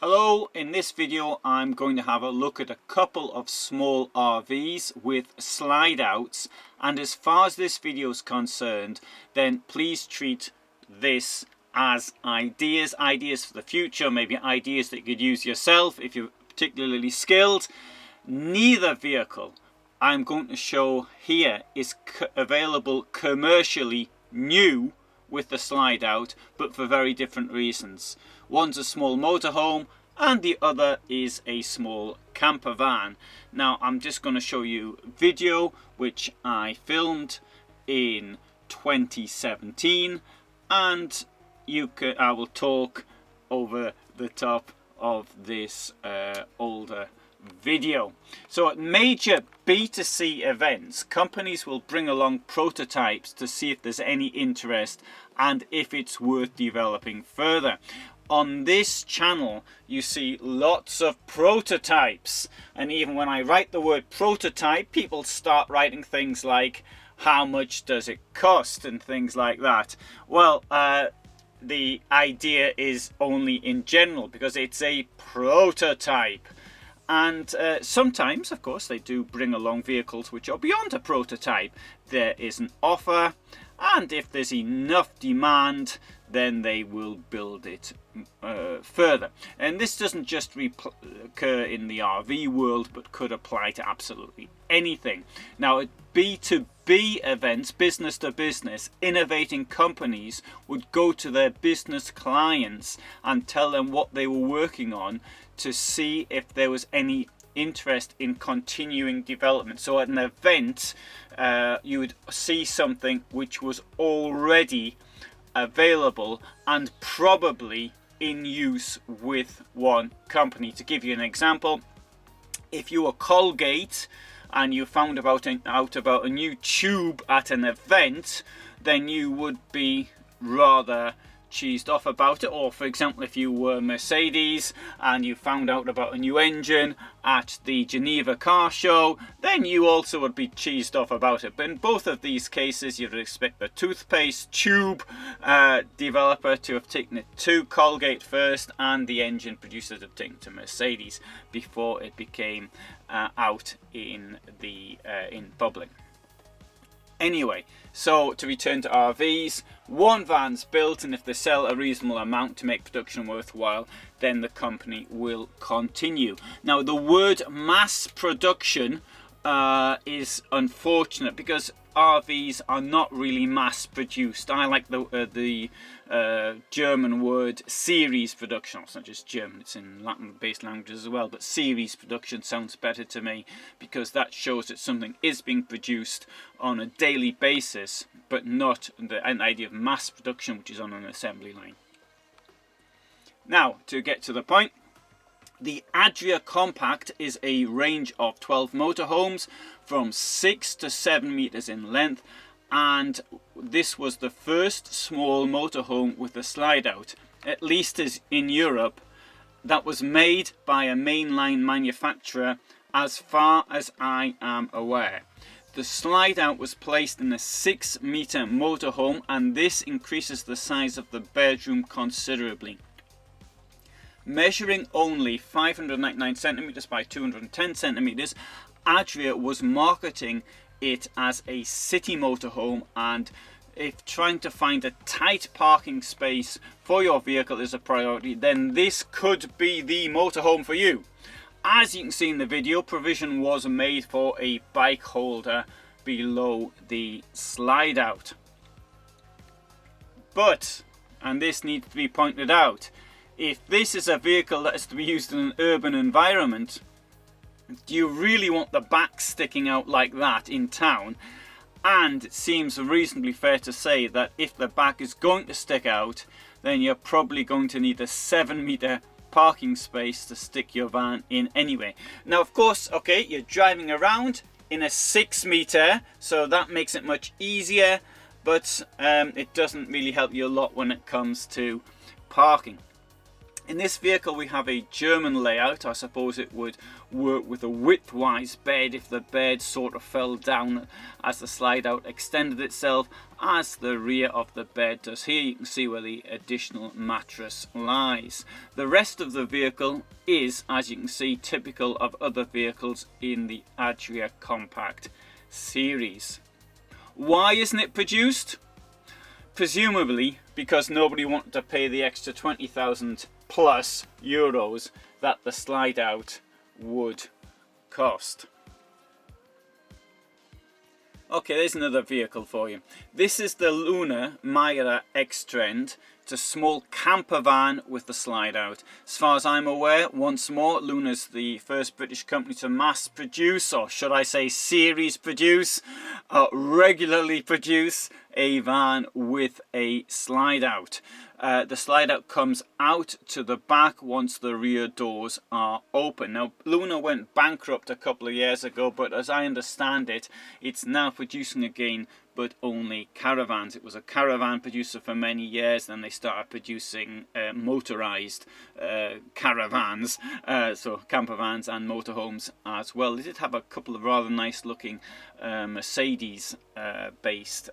Hello, in this video I'm going to have a look at a couple of small RVs with slide outs, and as far as this video is concerned, then please treat this as ideas for the future, maybe ideas that you could use yourself if you're particularly skilled. Neither vehicle I'm going to show here is available commercially new with the slide out, but for very different reasons. One's a small motorhome and the other is a small camper van. Now I'm just going to show you video which I filmed in 2017, and I will talk over the top of this older video. So at major B2C events, companies will bring along prototypes to see if there's any interest and if it's worth developing further. On this channel you see lots of prototypes, and even when I write the word prototype, people start writing things like how much does it cost and things like that. Well, the idea is only in general because it's a prototype. And sometimes, of course, they do bring along vehicles which are beyond a prototype. There is an offer, and if there's enough demand, then they will build it further. And this doesn't just occur in the RV world, but could apply to absolutely anything. Now, at B2B events, business to business, innovating companies would go to their business clients and tell them what they were working on to see if there was any interest in continuing development. So at an event, you would see something which was already available and probably in use with one company. To give you an example, if you were Colgate and you found out about a new tube at an event, then you would be rather cheesed off about it. Or for example, if you were Mercedes and you found out about a new engine at the Geneva car show, then you also would be cheesed off about it. But in both of these cases, you'd expect the toothpaste tube developer to have taken it to Colgate first, and the engine producer to have taken it to Mercedes before it became out in public. Anyway, so to return to RVs, one van's built, and if they sell a reasonable amount to make production worthwhile, then the company will continue. Now, the word mass production is unfortunate because RVs are not really mass produced. I like the German word series production. It's not just German, it's in Latin based languages as well, but series production sounds better to me because that shows that something is being produced on a daily basis, but not an idea of mass production which is on an assembly line. Now, to get to the point, the Adria Compact is a range of 12 motorhomes from 6 to 7 meters in length, and this was the first small motorhome with a slide out, at least as in Europe, that was made by a mainline manufacturer as far as I am aware. The slide out was placed in a 6-meter motorhome, and this increases the size of the bedroom considerably. Measuring only 599 centimeters by 210 centimeters, Adria was marketing it as a city motorhome, and if trying to find a tight parking space for your vehicle is a priority, then this could be the motorhome for you. As you can see in the video, provision was made for a bike holder below the slide out. But, and this needs to be pointed out, if this is a vehicle that is to be used in an urban environment, do you really want the back sticking out like that in town? And it seems reasonably fair to say that if the back is going to stick out, then you're probably going to need a 7-meter parking space to stick your van in anyway. Now, of course, okay, you're driving around in a 6-meter, so that makes it much easier, but it doesn't really help you a lot when it comes to parking. In this vehicle we have a German layout. I suppose it would work with a widthwise bed if the bed sort of fell down as the slide out extended itself, as the rear of the bed does here. You can see where the additional mattress lies. The rest of the vehicle is, as you can see, typical of other vehicles in the Adria Compact series. Why isn't it produced? Presumably because nobody wanted to pay the extra 20,000 plus euros that the slide out would cost. Okay, there's another vehicle for you. This is the Luna Myra X-Trend. It's a small camper van with the slide out. As far as I'm aware, once more, Luna's the first British company to mass produce, or should I say series produce, regularly produce a van with a slide out. The slide out comes out to the back once the rear doors are open. Now, Luna went bankrupt a couple of years ago, but as I understand it, it's now producing again, but only caravans. It was a caravan producer for many years, then they started producing motorized caravans, so camper vans and motorhomes as well. They did have a couple of rather nice looking Mercedes based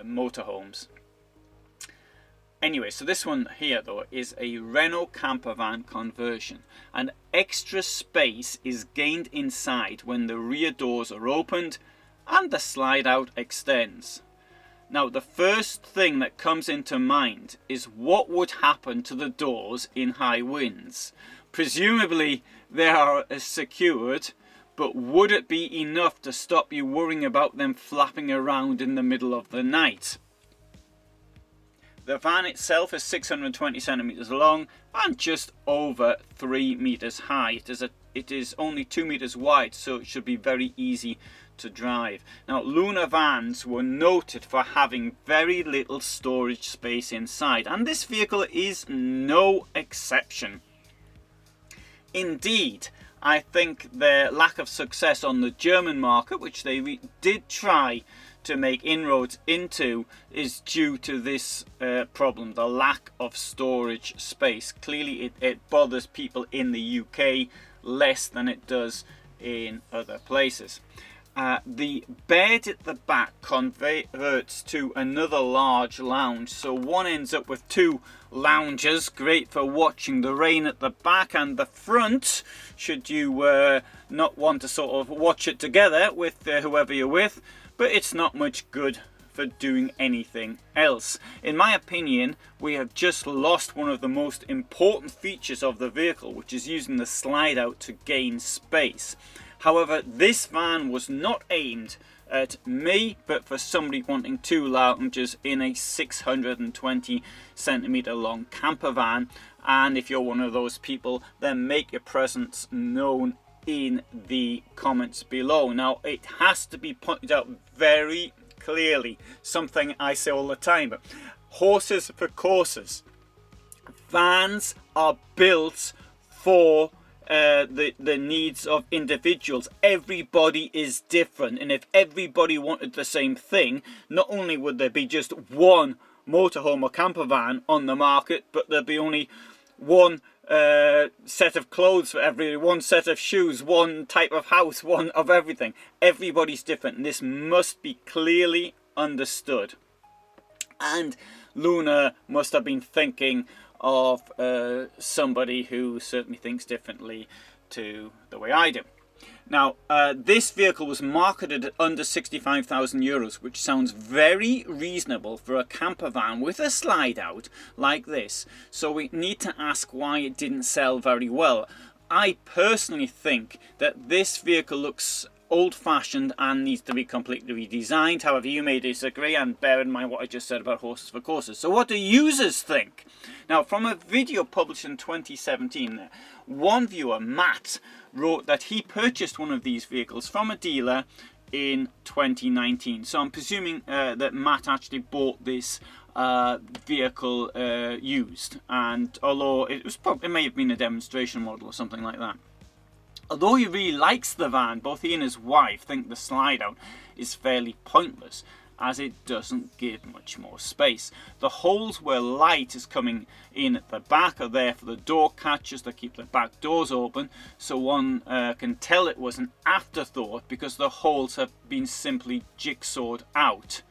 motorhomes. Anyway, so this one here though is a Renault campervan conversion, and extra space is gained inside when the rear doors are opened and the slide out extends. Now, the first thing that comes into mind is what would happen to the doors in high winds. Presumably they are secured, but would it be enough to stop you worrying about them flapping around in the middle of the night? The van itself is 620 centimeters long and just over 3 meters high. It is only 2 meters wide, so it should be very easy to drive. Now, Luna vans were noted for having very little storage space inside, and this vehicle is no exception. Indeed, I think their lack of success on the German market, which they did try to make inroads into, is due to this problem, the lack of storage space. Clearly it bothers people in the UK less than it does in other places. The bed at the back converts to another large lounge, so one ends up with two lounges, great for watching the rain at the back, and the front, should you not want to sort of watch it together with whoever you're with, but it's not much good for doing anything else. In my opinion, we have just lost one of the most important features of the vehicle, which is using the slide out to gain space. However, this van was not aimed at me, but for somebody wanting two lounges in a 620 centimeter long camper van. And if you're one of those people, then make your presence known in the comments below. Now, it has to be pointed out very clearly, something I say all the time, but horses for courses. Vans are built for the needs of individuals. Everybody is different, and if everybody wanted the same thing, not only would there be just one motorhome or camper van on the market, but there'd be only one set of clothes for everyone, one set of shoes, one type of house, one of everything. Everybody's different, and this must be clearly understood. And Luna must have been thinking of somebody who certainly thinks differently to the way I do. Now, this vehicle was marketed at under 65,000 euros, which sounds very reasonable for a camper van with a slide out like this. So we need to ask why it didn't sell very well. I personally think that this vehicle looks old-fashioned and needs to be completely redesigned. However, you may disagree, and bear in mind what I just said about horses for courses. So what do users think? Now, from a video published in 2017, one viewer, Matt, wrote that he purchased one of these vehicles from a dealer in 2019. So I'm presuming that Matt actually bought this vehicle used, and although it may have been a demonstration model or something like that. Although he really likes the van, both he and his wife think the slide out is fairly pointless. as it doesn't give much more space. The holes where light is coming in at the back are there for the door catches that keep the back doors open, so one can tell it was an afterthought because the holes have been simply jigsawed out.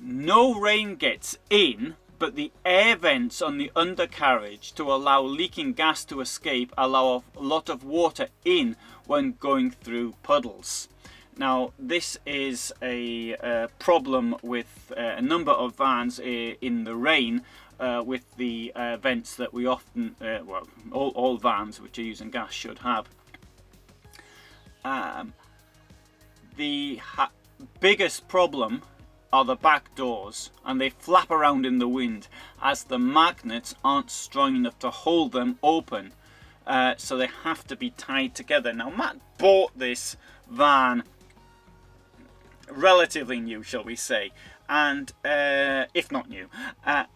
No rain gets in, but the air vents on the undercarriage to allow leaking gas to escape allow a lot of water in when going through puddles. Now this is a problem with a number of vans in the rain with the vents that we often, well, all vans which are using gas should have. The biggest problem are the back doors, and they flap around in the wind as the magnets aren't strong enough to hold them open, so they have to be tied together. Now Matt bought this van relatively new, shall we say, and if not new,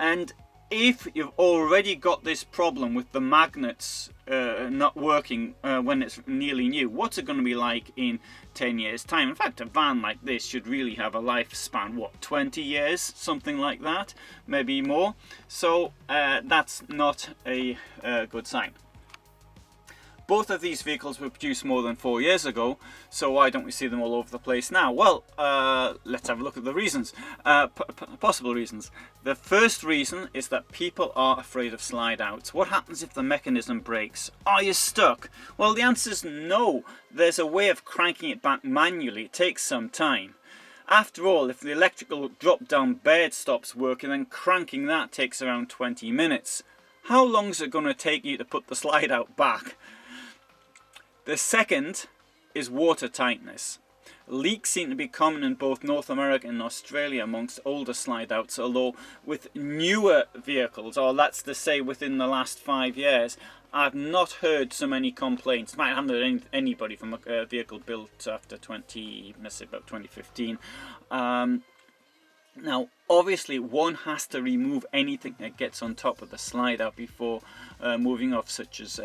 and if you've already got this problem with the magnets not working when it's nearly new, what's it going to be like in 10 years time? In fact, a van like this should really have a lifespan, what, 20 years, something like that, maybe more. So that's not a good sign. Both of these vehicles were produced more than 4 years ago, so why don't we see them all over the place now? Well, let's have a look at the reasons, possible reasons. The first reason is that people are afraid of slide outs. What happens if the mechanism breaks? Are you stuck? Well, the answer is no. There's a way of cranking it back manually. It takes some time. After all, if the electrical drop-down bed stops working, then cranking that takes around 20 minutes. How long is it going to take you to put the slide out back? The second is water tightness. Leaks seem to be common in both North America and Australia amongst older slide outs, although with newer vehicles, or that's to say within the last 5 years, I've not heard so many complaints. I haven't heard anybody from a vehicle built after about 2015. Now, obviously, one has to remove anything that gets on top of the slide out before moving off, such as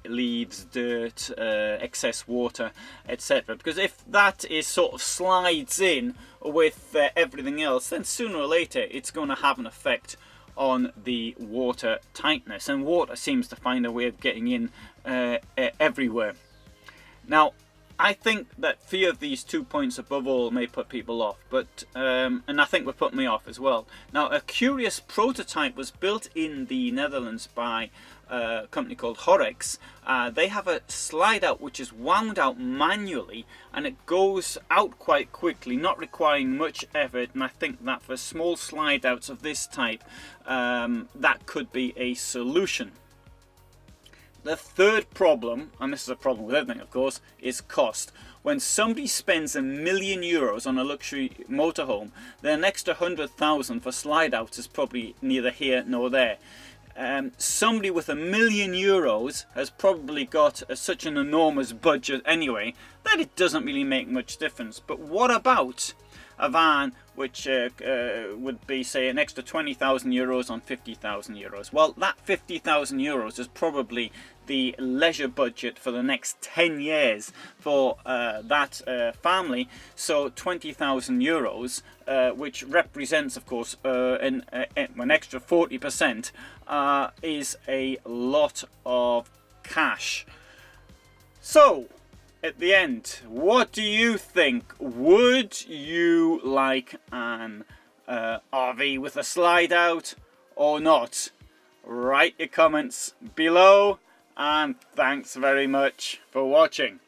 leaves, dirt, excess water, etc. Because if that is sort of slides in with everything else, then sooner or later it's going to have an effect on the water tightness, and water seems to find a way of getting in everywhere. Now, I think that fear of these 2 points above all may put people off, but and I think would put me off as well. Now, a curious prototype was built in the Netherlands by a company called Horex. They have a slide out which is wound out manually, and it goes out quite quickly, not requiring much effort, and I think that for small slide outs of this type, that could be a solution. The third problem, and this is a problem with everything of course, is cost. When somebody spends €1 million on a luxury motorhome, then an extra 100,000 for slide outs is probably neither here nor there. Somebody with €1 million has probably got such an enormous budget anyway that it doesn't really make much difference. But what about a van which would be, say, an extra €20,000 on €50,000? Well, that €50,000 is probably the leisure budget for the next 10 years for that family. So €20,000, which represents, of course, an extra 40%, is a lot of cash. So, at the end, what do you think? Would you like an RV with a slide out or not? Write your comments below, and thanks very much for watching.